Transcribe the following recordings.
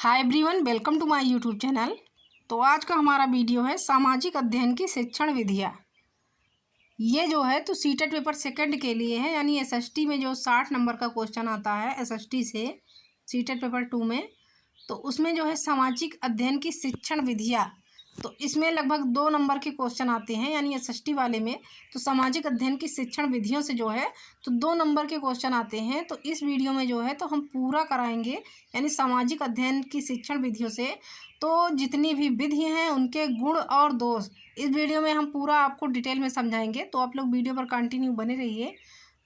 Hi everyone, welcome to my YouTube channel. तो आज का हमारा वीडियो है सामाजिक अध्ययन की शिक्षण विधियाँ। ये जो है तो सीटेट पेपर सेकंड के लिए है, यानी एसएसटी में जो 60 नंबर का क्वेश्चन आता है एसएसटी से सीटेट पेपर 2 में, तो उसमें जो है सामाजिक अध्ययन की शिक्षण विधियाँ, तो इसमें लगभग 2 नंबर के क्वेश्चन आते हैं। यानी एसएसटी वाले में तो सामाजिक अध्ययन की शिक्षण विधियों से जो है तो 2 नंबर के क्वेश्चन आते हैं। तो इस वीडियो में जो है तो हम पूरा कराएंगे, यानी सामाजिक अध्ययन की शिक्षण विधियों से तो जितनी भी विधि हैं उनके गुण और दोष इस वीडियो में हम पूरा आपको डिटेल में समझाएंगे। तो आप लोग वीडियो पर कंटिन्यू बने रहिए।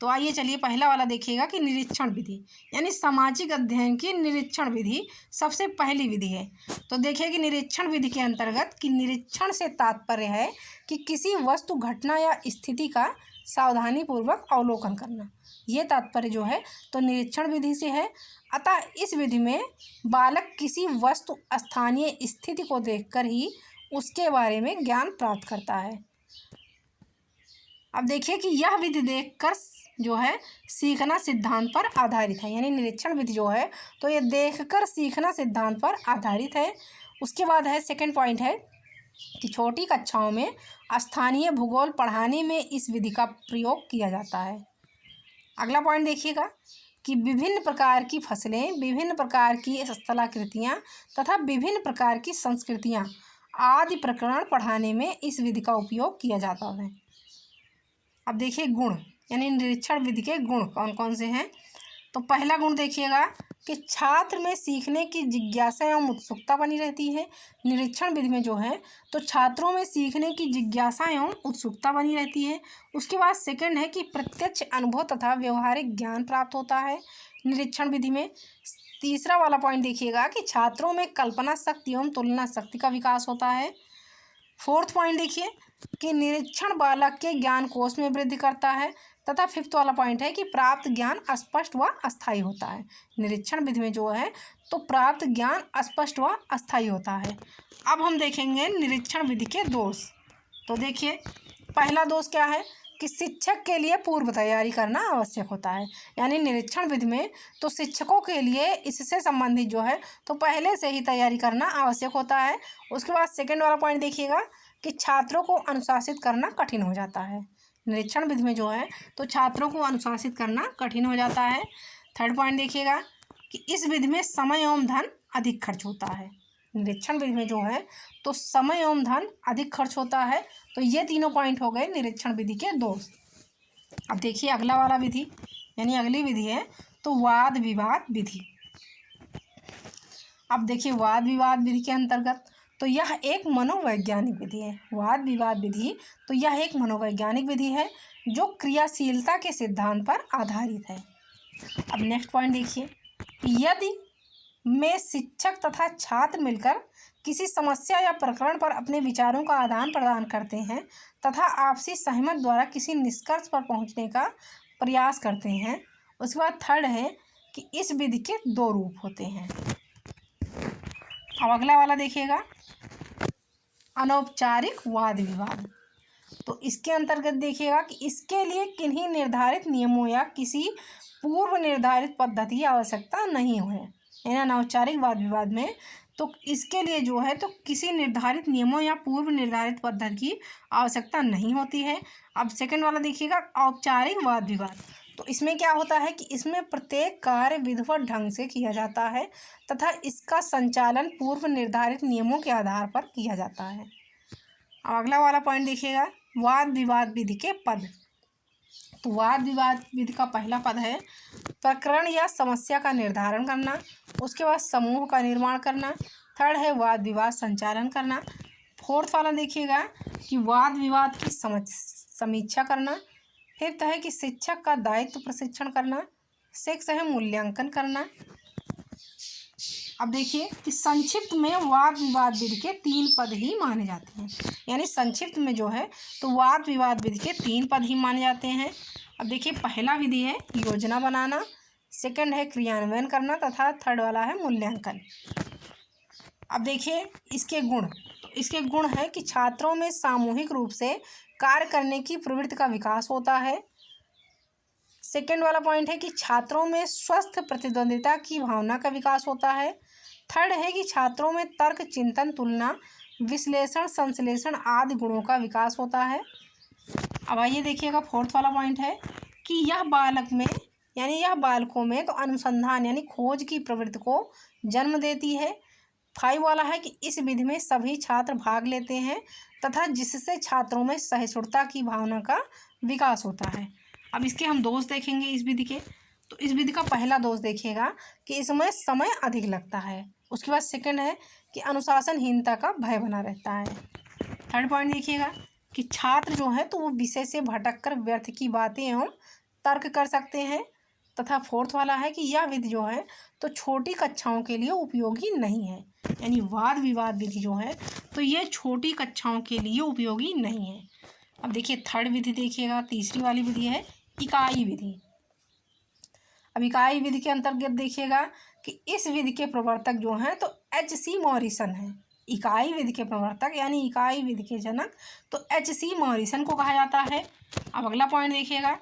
तो आइए चलिए पहला वाला देखिएगा कि निरीक्षण विधि, यानी सामाजिक अध्ययन की निरीक्षण विधि सबसे पहली विधि है। तो देखिए कि निरीक्षण विधि के अंतर्गत कि निरीक्षण से तात्पर्य है कि किसी वस्तु, घटना या स्थिति का सावधानीपूर्वक अवलोकन करना, ये तात्पर्य जो है तो निरीक्षण विधि से है। अतः इस विधि में बालक किसी वस्तु, स्थानीय स्थिति को देखकर ही उसके बारे में ज्ञान प्राप्त करता है। अब देखिए कि यह विधि देखकर जो है सीखना सिद्धांत पर आधारित है, यानी निरीक्षण विधि जो है तो ये देखकर सीखना सिद्धांत पर आधारित है। उसके बाद है सेकंड पॉइंट है कि छोटी कक्षाओं में स्थानीय भूगोल पढ़ाने में इस विधि का प्रयोग किया जाता है। अगला पॉइंट देखिएगा कि विभिन्न प्रकार की फसलें, विभिन्न प्रकार की स्थलाकृतियाँ तथा विभिन्न प्रकार की संस्कृतियाँ आदि प्रकरण पढ़ाने में इस विधि का उपयोग किया जाता है। अब देखिए गुण, यानी निरीक्षण विधि के गुण कौन कौन से हैं। तो पहला गुण देखिएगा कि छात्र में सीखने की जिज्ञासा एवं उत्सुकता बनी रहती है। निरीक्षण विधि में जो है तो छात्रों में सीखने की जिज्ञासा एवं उत्सुकता बनी रहती है। उसके बाद सेकंड है कि प्रत्यक्ष अनुभव तथा व्यवहारिक ज्ञान प्राप्त होता है निरीक्षण विधि में। तीसरा वाला पॉइंट देखिएगा कि छात्रों में कल्पना शक्ति एवं तुलना शक्ति का विकास होता है। फोर्थ पॉइंट देखिए कि निरीक्षण बालक के ज्ञान कोश में वृद्धि करता है। तथा फिफ्थ वाला पॉइंट है कि प्राप्त ज्ञान स्पष्ट व अस्थायी होता है। निरीक्षण विधि में जो है तो प्राप्त ज्ञान स्पष्ट व अस्थायी होता है। अब हम देखेंगे निरीक्षण विधि के दोष। तो देखिए पहला दोष क्या है कि शिक्षक के लिए पूर्व तैयारी करना आवश्यक होता है। यानी निरीक्षण विधि में तो शिक्षकों के लिए इससे संबंधित जो है तो पहले से ही तैयारी करना आवश्यक होता है। उसके बाद सेकंड वाला पॉइंट देखिएगा कि छात्रों को अनुशासित करना कठिन हो जाता है। निरीक्षण विधि में जो है तो छात्रों को अनुशासित करना कठिन हो जाता है। थर्ड पॉइंट देखिएगा कि इस विधि में समय एवं धन अधिक खर्च होता है। निरीक्षण विधि में जो है तो समय एवं धन अधिक खर्च होता है। तो ये तीनों पॉइंट हो गए निरीक्षण विधि के दोष। अब देखिए अगला वाला विधि, यानी अगली विधि है तो वाद विवाद विधि। अब देखिए वाद विवाद विधि के अंतर्गत तो यह एक मनोवैज्ञानिक विधि है। वाद विवाद विधि तो यह एक मनोवैज्ञानिक विधि है जो क्रियाशीलता के सिद्धांत पर आधारित है। अब नेक्स्ट पॉइंट देखिए, यदि में शिक्षक तथा छात्र मिलकर किसी समस्या या प्रकरण पर अपने विचारों का आदान प्रदान करते हैं तथा आपसी सहमत द्वारा किसी निष्कर्ष पर पहुंचने का प्रयास करते हैं। उसके बाद थर्ड है कि इस विधि के 2 रूप होते हैं। अब अगला वाला देखिएगा अनौपचारिक वाद विवाद। तो इसके अंतर्गत देखिएगा कि इसके लिए किन्हीं निर्धारित नियमों या किसी पूर्व निर्धारित पद्धति की आवश्यकता नहीं है। यानी अनौपचारिक वाद विवाद में तो इसके लिए जो है तो किसी निर्धारित नियमों या पूर्व निर्धारित पद्धति की आवश्यकता नहीं होती है। अब सेकंड वाला देखिएगा औपचारिक वाद विवाद। तो इसमें क्या होता है कि इसमें प्रत्येक कार्य विधिवत ढंग से किया जाता है तथा इसका संचालन पूर्व निर्धारित नियमों के आधार पर किया जाता है। अब अगला वाला पॉइंट देखिएगा वाद विवाद विधि के पद। तो वाद विवाद विधि का पहला पद है प्रकरण या समस्या का निर्धारण करना। उसके बाद समूह का निर्माण करना। थर्ड है वाद विवाद संचालन करना। फोर्थ वाला देखिएगा कि वाद विवाद की समीक्षा करना। फिफ्थ है कि शिक्षक का दायित्व प्रशिक्षण करना। सिक्स है मूल्यांकन करना। अब देखिए कि संक्षिप्त में वाद विवाद विधि के 3 पद ही माने जाते हैं। यानी संक्षिप्त में जो है तो वाद विवाद विधि के 3 पद ही माने जाते हैं। अब देखिए पहला विधि है योजना बनाना, सेकंड है क्रियान्वयन करना तथा थर्ड वाला है मूल्यांकन। अब देखिए इसके गुण। तो इसके गुण है कि छात्रों में सामूहिक रूप से कार्य करने की प्रवृत्ति का विकास होता है। सेकंड वाला पॉइंट है कि छात्रों में स्वस्थ प्रतिद्वंदिता की भावना का विकास होता है। थर्ड है कि छात्रों में तर्क, चिंतन, तुलना, विश्लेषण, संश्लेषण आदि गुणों का विकास होता है। अब आइए देखिएगा फोर्थ वाला पॉइंट है कि यह बालक में यानी यह बालकों में तो अनुसंधान यानी खोज की प्रवृत्ति को जन्म देती है। 5 वाला है कि इस विधि में सभी छात्र भाग लेते हैं तथा जिससे छात्रों में सहिष्णुता की भावना का विकास होता है। अब इसके हम दोष देखेंगे इस विधि के। तो इस विधि का पहला दोष देखिएगा कि इसमें समय अधिक लगता है। उसके बाद सेकंड है कि अनुशासनहीनता का भय बना रहता है। थर्ड पॉइंट देखिएगा कि छात्र जो है तो वो विषय से भटककर व्यर्थ की बातें एवं तर्क कर सकते हैं। तथा फोर्थ वाला है कि यह विधि जो है तो छोटी कक्षाओं के लिए उपयोगी नहीं है, यानी वाद विवाद विधि जो है तो ये छोटी कक्षाओं के लिए उपयोगी नहीं है। अब देखिए थर्ड विधि देखिएगा, तीसरी वाली विधि है इकाई विधि। अब इकाई विधि के अंतर्गत देखिएगा कि इस विधि के प्रवर्तक जो हैं तो H.C. मॉरिसन है। इकाई विधि के प्रवर्तक यानी इकाई विधि के जनक तो H.C. मॉरिसन को कहा जाता है। अब अगला पॉइंट देखिएगा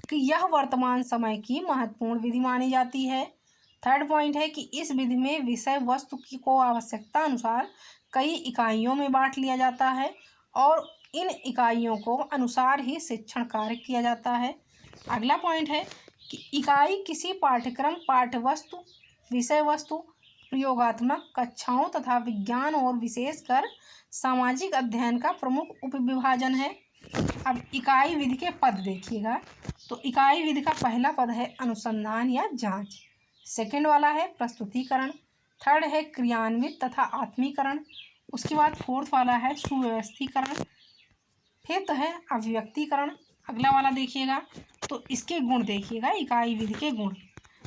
कि यह वर्तमान समय की महत्वपूर्ण विधि मानी जाती है। थर्ड पॉइंट है कि इस विधि में विषय वस्तु की को आवश्यकता अनुसार कई इकाइयों में बांट लिया जाता है और इन इकाइयों को अनुसार ही शिक्षण कार्य किया जाता है। अगला पॉइंट है कि इकाई किसी पाठ्यक्रम, पाठ्यवस्तु, विषय वस्तु, प्रयोगात्मक कक्षाओं तथा विज्ञान और विशेषकर सामाजिक अध्ययन का प्रमुख उपविभाजन है। अब इकाई विधि के पद देखिएगा तो इकाई विधि का पहला पद है अनुसंधान या जांच। सेकंड वाला है प्रस्तुतिकरण। थर्ड है क्रियान्वित तथा आत्मीकरण। उसके बाद फोर्थ वाला है सुव्यवस्थीकरण। फिफ्थ है अभिव्यक्तिकरण। अगला वाला देखिएगा तो इसके गुण देखिएगा, इकाई विधि के गुण।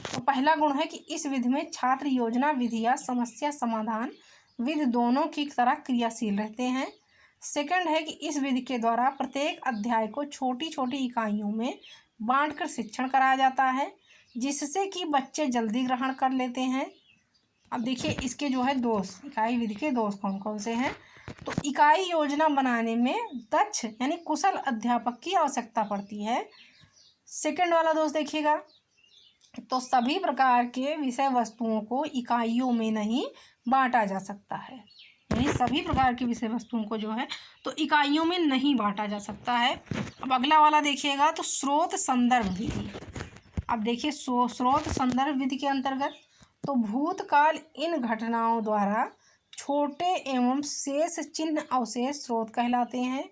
तो पहला गुण है कि इस विधि में छात्र योजना विधि या समस्या समाधान विधि दोनों की तरह क्रियाशील रहते हैं। सेकंड है कि इस विधि के द्वारा प्रत्येक अध्याय को छोटी छोटी इकाइयों में बांटकर शिक्षण कराया जाता है जिससे कि बच्चे जल्दी ग्रहण कर लेते हैं। अब देखिए इसके जो है दोष, इकाई विधि के दोष कौन कौन से हैं। तो इकाई योजना बनाने में दक्ष यानी कुशल अध्यापक की आवश्यकता पड़ती है। सेकंड वाला दोष देखिएगा तो सभी प्रकार के विषय वस्तुओं को इकाइयों में नहीं बांटा जा सकता है, यानी सभी प्रकार के विषय वस्तुओं को जो है तो इकाइयों में नहीं बांटा जा सकता है। अब अगला वाला देखिएगा तो स्रोत संदर्भ विधि। अब देखिए स्रोत संदर्भ विधि के अंतर्गत तो भूतकाल इन घटनाओं द्वारा छोटे एवं शेष चिन्ह अवशेष स्रोत कहलाते हैं।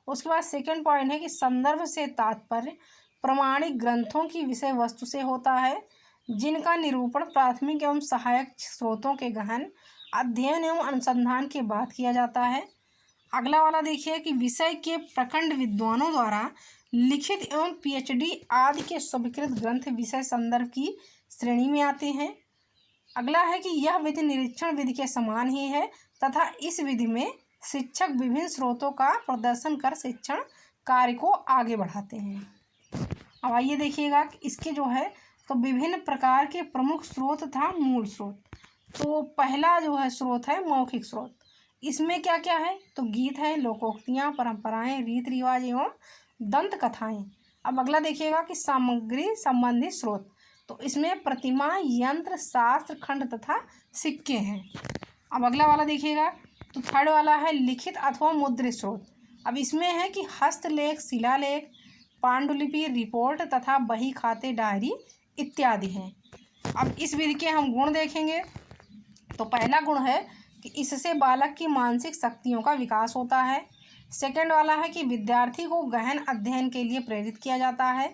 उसके बाद सेकंड पॉइंट है कि संदर्भ से तात्पर्य प्रमाणिक ग्रंथों की विषय वस्तु से होता है जिनका निरूपण प्राथमिक एवं सहायक स्रोतों के गहन अध्ययन एवं अनुसंधान के बाद किया जाता है। अगला वाला देखिए कि विषय के प्रखंड विद्वानों द्वारा लिखित एवं PhD आदि के स्वीकृत ग्रंथ विषय संदर्भ की श्रेणी में आते हैं। अगला है कि यह विधि निरीक्षण विधि के समान ही है तथा इस विधि में शिक्षक विभिन्न स्रोतों का प्रदर्शन कर शिक्षण कार्य को आगे बढ़ाते हैं। अब आइए देखिएगा कि इसके जो है तो विभिन्न प्रकार के प्रमुख स्रोत तथा मूल स्रोत। तो पहला जो है स्रोत है मौखिक स्रोत। इसमें क्या क्या है तो गीत है, लोकोक्तियाँ, परंपराएं, रीति रिवाज एवं दंत कथाएं। अब अगला देखिएगा कि सामग्री संबंधी स्रोत। तो इसमें प्रतिमा, यंत्र, शास्त्र, खंड तथा सिक्के हैं। अब अगला वाला देखिएगा तो थर्ड वाला है लिखित अथवा मुद्रित स्रोत। अब इसमें है कि हस्तलेख, शिलालेख, पांडुलिपि, रिपोर्ट तथा बही खाते, डायरी इत्यादि हैं। अब इस विधि के हम गुण देखेंगे तो पहला गुण है कि इससे बालक की मानसिक शक्तियों का विकास होता है। सेकंड वाला है कि विद्यार्थी को गहन अध्ययन के लिए प्रेरित किया जाता है।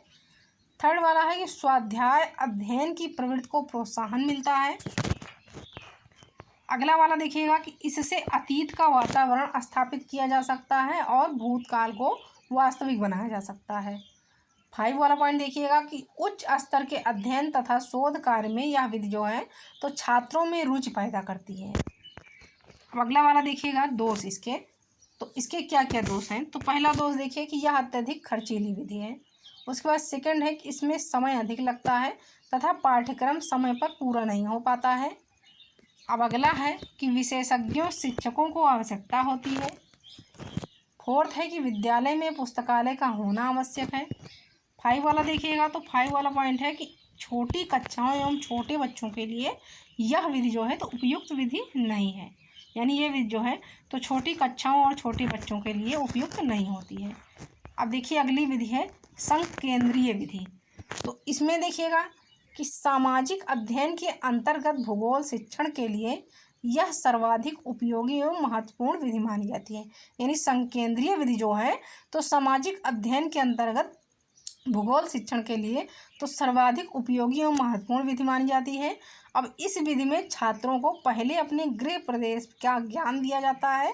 थर्ड वाला है कि स्वाध्याय अध्ययन की प्रवृत्ति को प्रोत्साहन मिलता है। अगला वाला देखिएगा कि इससे अतीत का वातावरण स्थापित किया जा सकता है और भूतकाल को वास्तविक बनाया जा सकता है। 5 वाला पॉइंट देखिएगा कि उच्च स्तर के अध्ययन तथा शोध कार्य में यह विधि जो है तो छात्रों में रुचि पैदा करती है। अब अगला वाला देखिएगा दोष इसके। तो इसके क्या क्या दोष हैं तो पहला दोष देखिए कि यह अत्यधिक खर्चीली विधि है। उसके बाद सेकंड है कि इसमें समय अधिक लगता है तथा पाठ्यक्रम समय पर पूरा नहीं हो पाता है। अब अगला है कि विशेषज्ञों शिक्षकों को आवश्यकता होती है। फोर्थ है कि विद्यालय में पुस्तकालय का होना आवश्यक है। 5 वाला देखिएगा तो 5 वाला पॉइंट है कि छोटी कक्षाओं एवं छोटे बच्चों के लिए यह विधि जो है तो उपयुक्त विधि नहीं है, यानी ये विधि जो है तो छोटी कक्षाओं और छोटे बच्चों के लिए उपयुक्त नहीं होती है। अब देखिए अगली विधि है संकेंद्रीय विधि। तो इसमें देखिएगा कि सामाजिक अध्ययन के अंतर्गत भूगोल शिक्षण के लिए यह सर्वाधिक उपयोगी एवं महत्वपूर्ण विधि मानी जाती है। यानी संकेंद्रीय विधि जो है तो सामाजिक अध्ययन के अंतर्गत भूगोल शिक्षण के लिए तो सर्वाधिक उपयोगी एवं महत्वपूर्ण विधि मानी जाती है। अब इस विधि में छात्रों को पहले अपने गृह प्रदेश का ज्ञान दिया जाता है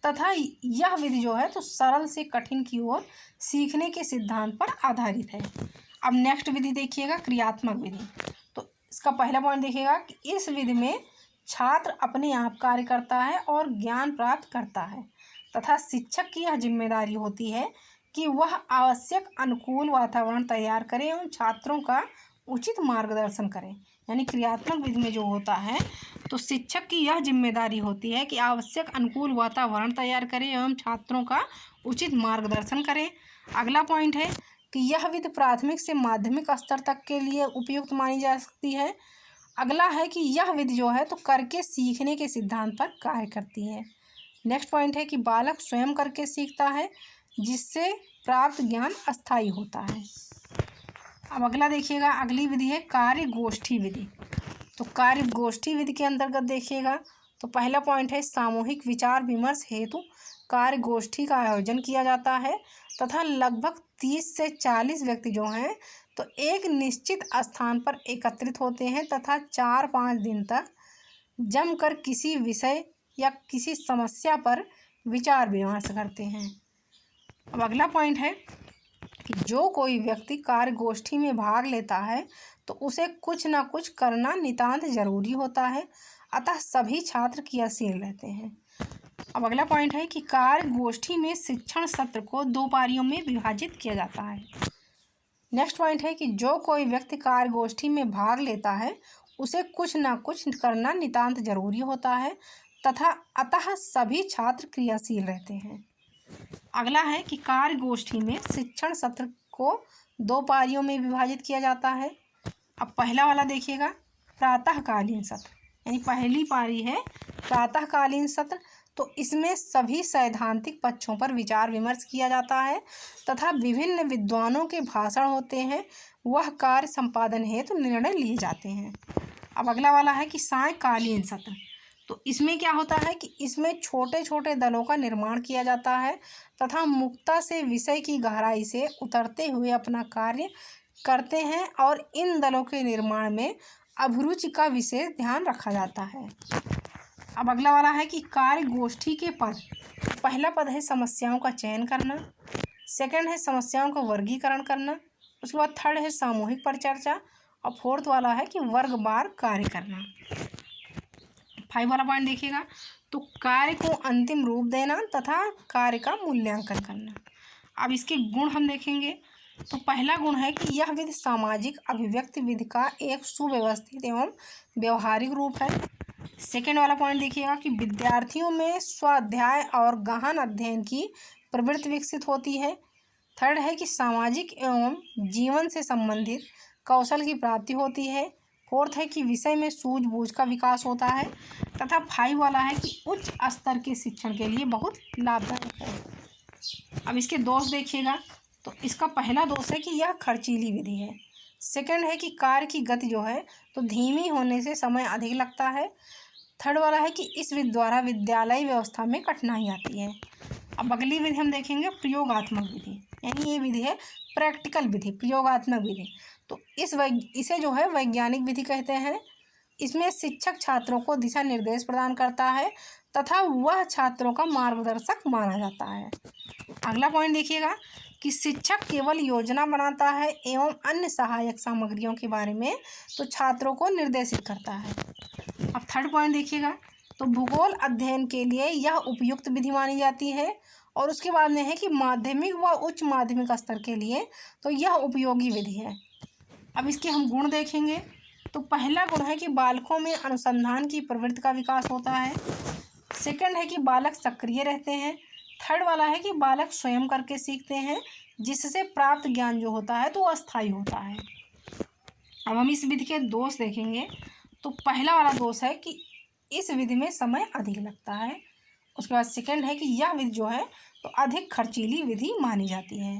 तथा यह विधि जो है तो सरल से कठिन की ओर सीखने के सिद्धांत पर आधारित है। अब नेक्स्ट विधि देखिएगा क्रियात्मक विधि। तो इसका पहला पॉइंट देखिएगा कि इस विधि में छात्र अपने आप कार्य करता है और ज्ञान प्राप्त करता है तथा शिक्षक की यह जिम्मेदारी होती है कि वह आवश्यक अनुकूल वातावरण तैयार करें एवं छात्रों का उचित मार्गदर्शन करें। यानी क्रियात्मक विधि में जो होता है तो शिक्षक की यह जिम्मेदारी होती है कि आवश्यक अनुकूल वातावरण तैयार करें एवं छात्रों का उचित मार्गदर्शन करें। अगला पॉइंट है कि यह विधि प्राथमिक से माध्यमिक स्तर तक के लिए उपयुक्त मानी जा सकती है। अगला है कि यह विधि जो है तो करके सीखने के सिद्धांत पर कार्य करती है। नेक्स्ट पॉइंट है कि बालक स्वयं करके सीखता है जिससे प्राप्त ज्ञान अस्थायी होता है। अब अगला देखिएगा अगली विधि है कार्य गोष्ठी विधि। तो कार्य गोष्ठी विधि के अंतर्गत देखिएगा तो पहला पॉइंट है सामूहिक विचार विमर्श हेतु कार्य गोष्ठी का आयोजन किया जाता है तथा लगभग 30 से 40 व्यक्ति जो हैं तो एक निश्चित स्थान पर एकत्रित होते हैं तथा 4-5 दिन तक जमकर किसी विषय या किसी समस्या पर विचार विमर्श करते हैं। अब अगला पॉइंट है कि जो कोई व्यक्ति कार्य गोष्ठी में भाग लेता है तो उसे कुछ ना कुछ करना नितांत जरूरी होता है, अतः सभी छात्र क्रियाशील रहते हैं। अब अगला पॉइंट है कि कार्य गोष्ठी में शिक्षण सत्र को 2 पारियों में विभाजित किया जाता है। नेक्स्ट पॉइंट है कि जो कोई व्यक्ति कार्य गोष्ठी में भाग लेता है उसे कुछ ना कुछ करना नितांत जरूरी होता है तथा अतः सभी छात्र क्रियाशील रहते हैं। अगला है कि कार्य गोष्ठी में शिक्षण सत्र को 2 पारियों में विभाजित किया जाता है। अब पहला वाला देखिएगा प्रातःकालीन सत्र, यानी पहली पारी है प्रातःकालीन सत्र। तो इसमें सभी सैद्धांतिक पक्षों पर विचार विमर्श किया जाता है तथा विभिन्न विद्वानों के भाषण होते हैं, वह कार्य संपादन हेतु निर्णय लिए जाते हैं। अब अगला वाला है कि सायंकालीन सत्र। तो इसमें क्या होता है कि इसमें छोटे छोटे दलों का निर्माण किया जाता है तथा मुक्तता से विषय की गहराई से उतरते हुए अपना कार्य करते हैं और इन दलों के निर्माण में अभिरुचि का विशेष ध्यान रखा जाता है। अब अगला वाला है कि कार्य गोष्ठी के पद। पहला पद है समस्याओं का चयन करना, सेकंड है समस्याओं का वर्गीकरण करना, उसके बाद थर्ड है सामूहिक परिचर्चा और फोर्थ वाला है कि वर्गवार कार्य करना। 5 वाला पॉइंट देखिएगा तो कार्य को अंतिम रूप देना तथा कार्य का मूल्यांकन करना। अब इसके गुण हम देखेंगे तो पहला गुण है कि यह विधि सामाजिक अभिव्यक्ति विधि का एक सुव्यवस्थित एवं व्यवहारिक रूप है। सेकेंड वाला पॉइंट देखिएगा कि विद्यार्थियों में स्वाध्याय और गहन अध्ययन की प्रवृत्ति विकसित होती है। थर्ड है कि सामाजिक एवं जीवन से संबंधित कौशल की प्राप्ति होती है। फोर्थ है कि विषय में सूझबूझ का विकास होता है तथा 5 वाला है कि उच्च स्तर के शिक्षण के लिए बहुत लाभदायक है। अब इसके दोष देखिएगा तो इसका पहला दोष है कि यह खर्चीली विधि है। सेकंड है कि कार्य की गति जो है तो धीमी होने से समय अधिक लगता है। थर्ड वाला है कि इस विधि द्वारा विद्यालय व्यवस्था में कठिनाई आती है। अब अगली विधि हम देखेंगे प्रयोगात्मक विधि, यानी ये विधि है प्रैक्टिकल विधि, प्रयोगात्मक विधि। तो इसे जो है वैज्ञानिक विधि कहते हैं। इसमें शिक्षक छात्रों को दिशा निर्देश प्रदान करता है तथा वह छात्रों का मार्गदर्शक माना जाता है। अगला पॉइंट देखिएगा कि शिक्षक केवल योजना बनाता है एवं अन्य सहायक सामग्रियों के बारे में तो छात्रों को निर्देशित करता है। अब थर्ड पॉइंट देखिएगा तो भूगोल अध्ययन के लिए यह उपयुक्त विधि मानी जाती है। और उसके बाद में है कि माध्यमिक व उच्च माध्यमिक स्तर के लिए तो यह उपयोगी विधि है। अब इसके हम गुण देखेंगे तो पहला गुण है कि बालकों में अनुसंधान की प्रवृत्ति का विकास होता है। सेकंड है कि बालक सक्रिय रहते हैं। थर्ड वाला है कि बालक स्वयं करके सीखते हैं जिससे प्राप्त ज्ञान जो होता है तो अस्थायी होता है। अब हम इस विधि के दोष देखेंगे। तो पहला वाला दोष है कि इस विधि में समय अधिक लगता है। उसके बाद सेकंड है कि यह विधि जो है तो अधिक खर्चीली विधि मानी जाती है।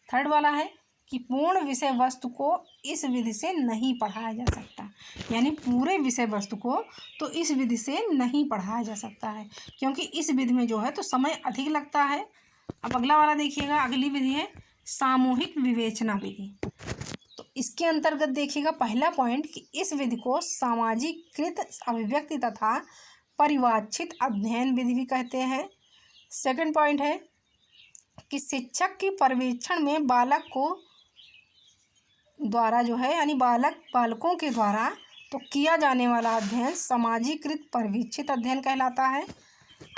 थर्ड वाला है कि पूर्ण विषय वस्तु को इस विधि से नहीं पढ़ाया जा सकता, यानी पूरे विषय वस्तु को तो इस विधि से नहीं पढ़ाया जा सकता है, क्योंकि इस विधि में जो है तो समय अधिक लगता है। अब अगला वाला देखिएगा, अगली विधि है सामूहिक विवेचना विधि। तो इसके अंतर्गत देखिएगा पहला पॉइंट कि इस विधि को सामाजिकृत अभिव्यक्ति तथा परिवाक्षित अध्ययन विधि भी कहते हैं। सेकंड पॉइंट है कि शिक्षक की पर्यवेक्षण में बालक को द्वारा जो है यानी बालकों के द्वारा तो किया जाने वाला अध्ययन सामाजिकृत परिवीक्षित अध्ययन कहलाता है।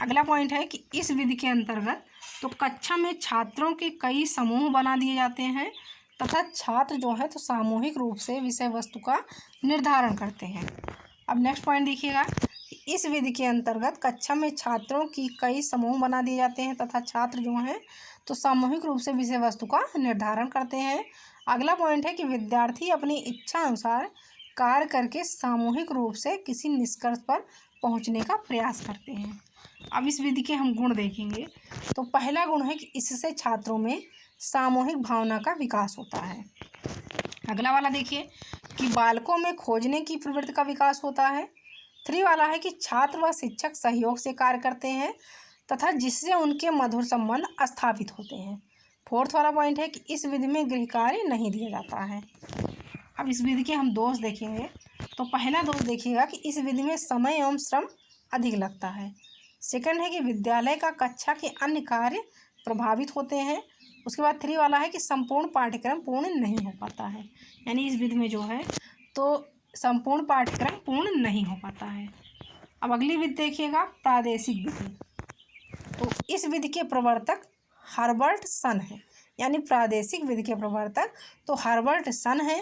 अगला पॉइंट है कि इस विधि के अंतर्गत तो कक्षा में छात्रों के कई समूह बना दिए जाते हैं तथा छात्र जो है तो सामूहिक रूप से विषय वस्तु का निर्धारण करते हैं। अब नेक्स्ट पॉइंट देखिएगा कि इस विधि के अंतर्गत कक्षा में छात्रों की कई समूह बना दिए जाते हैं तथा छात्र जो हैं तो सामूहिक रूप से विषय वस्तु का निर्धारण करते हैं। अगला पॉइंट है कि विद्यार्थी अपनी इच्छा अनुसार कार्य करके सामूहिक रूप से किसी निष्कर्ष पर पहुंचने का प्रयास करते हैं। अब इस विधि के हम गुण देखेंगे। तो पहला गुण है कि इससे छात्रों में सामूहिक भावना का विकास होता है। अगला वाला देखिए कि बालकों में खोजने की प्रवृत्ति का विकास होता है। 3 वाला है कि छात्र व शिक्षक सहयोग से कार्य करते हैं तथा जिससे उनके मधुर संबंध स्थापित होते हैं। 4th वाला पॉइंट है कि इस विधि में गृह कार्य नहीं दिया जाता है। अब इस विधि के हम दोष देखेंगे। तो पहला दोष देखिएगा कि इस विधि में समय एवं श्रम अधिक लगता है। सेकंड है कि विद्यालय का कक्षा के अन्य कार्य प्रभावित होते हैं। उसके बाद 3 वाला है कि संपूर्ण पाठ्यक्रम पूर्ण नहीं हो पाता है, यानी इस विधि में जो है तो संपूर्ण पाठ्यक्रम पूर्ण नहीं हो पाता है। अब अगली विधि देखिएगा प्रादेशिक विधि। तो इस विधि के प्रवर्तक हर्बर्ट सन है, यानी प्रादेशिक विधि के प्रवर्तक तो हर्बर्ट सन है।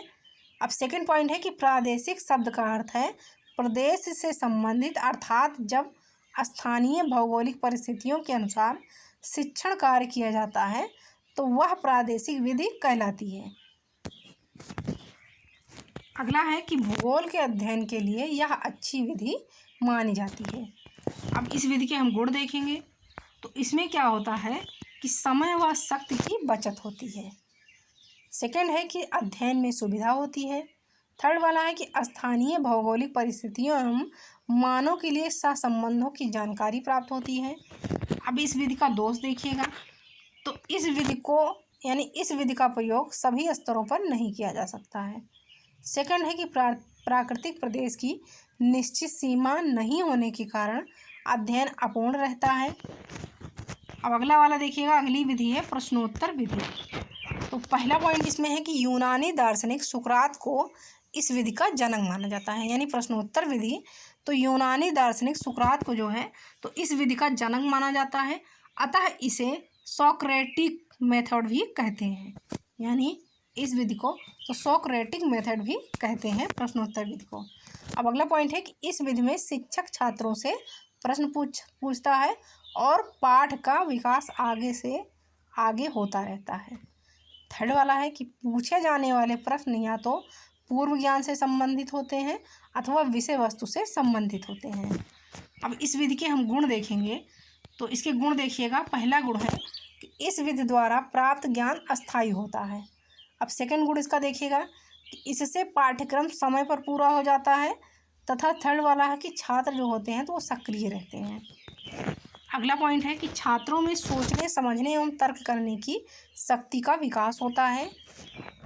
अब सेकंड पॉइंट है कि प्रादेशिक शब्द का अर्थ है प्रदेश से संबंधित, अर्थात जब स्थानीय भौगोलिक परिस्थितियों के अनुसार शिक्षण कार्य किया जाता है तो वह प्रादेशिक विधि कहलाती है। अगला है कि भूगोल के अध्ययन के लिए यह अच्छी विधि मानी जाती है। अब इस विधि के हम गुण देखेंगे। तो इसमें क्या होता है कि समय व शक्ति की बचत होती है। सेकंड है कि अध्ययन में सुविधा होती है। थर्ड वाला है कि स्थानीय भौगोलिक परिस्थितियों एवं मानों के लिए सहसंबंधों की जानकारी प्राप्त होती है। अब इस विधि का दोष देखिएगा। तो इस विधि को यानी इस विधि का प्रयोग सभी स्तरों पर नहीं किया जा सकता है। सेकंड है कि प्राकृतिक प्रदेश की निश्चित सीमा नहीं होने के कारण अध्ययन अपूर्ण रहता है। अब अगला वाला देखिएगा, अगली विधि है प्रश्नोत्तर विधि। तो पहला पॉइंट इसमें है कि यूनानी दार्शनिक सुकरात को इस विधि का जनक माना जाता है, यानी प्रश्नोत्तर विधि तो यूनानी दार्शनिक सुकरात को जो है तो इस विधि का जनक माना जाता है। अतः इसे सोक्रेटिक मेथड भी कहते हैं, यानी इस विधि को तो सोक्रेटिक मेथड भी कहते हैं प्रश्नोत्तर विधि को। अब अगला पॉइंट है कि इस विधि में शिक्षक छात्रों से प्रश्न पूछता है और पाठ का विकास आगे से आगे होता रहता है। थर्ड वाला है कि पूछे जाने वाले प्रश्न या तो पूर्व ज्ञान से संबंधित होते हैं अथवा विषय वस्तु से संबंधित होते हैं। अब इस विधि के हम गुण देखेंगे। तो इसके गुण देखिएगा। पहला गुण है कि इस विधि द्वारा प्राप्त ज्ञान अस्थायी होता है। अब सेकंड गुण इसका देखिएगा कि इससे पाठ्यक्रम समय पर पूरा हो जाता है तथा थर्ड वाला है कि छात्र जो होते हैं तो वो सक्रिय रहते हैं। अगला पॉइंट है कि छात्रों में सोचने समझने एवं तर्क करने की शक्ति का विकास होता है।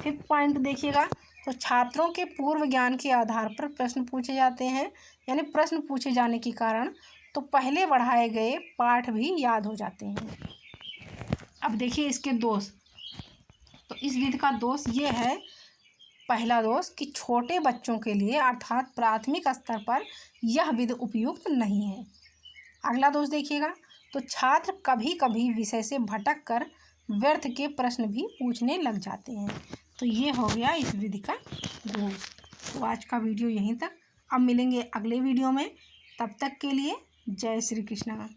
फिफ्थ पॉइंट देखिएगा। तो छात्रों के पूर्व ज्ञान के आधार पर प्रश्न पूछे जाते हैं, यानी प्रश्न पूछे जाने के कारण तो पहले पढ़ाए गए पाठ भी याद हो जाते हैं। अब देखिए इसके दोष। तो इस विधि का दोष ये है, पहला दोष कि छोटे बच्चों के लिए अर्थात प्राथमिक स्तर पर यह विधि उपयुक्त नहीं है। अगला दोष देखिएगा। तो छात्र कभी कभी विषय से भटक कर व्यर्थ के प्रश्न भी पूछने लग जाते हैं। तो ये हो गया इस विधि का दोष। तो आज का वीडियो यहीं तक। अब मिलेंगे अगले वीडियो में, तब तक के लिए जय श्री कृष्ण।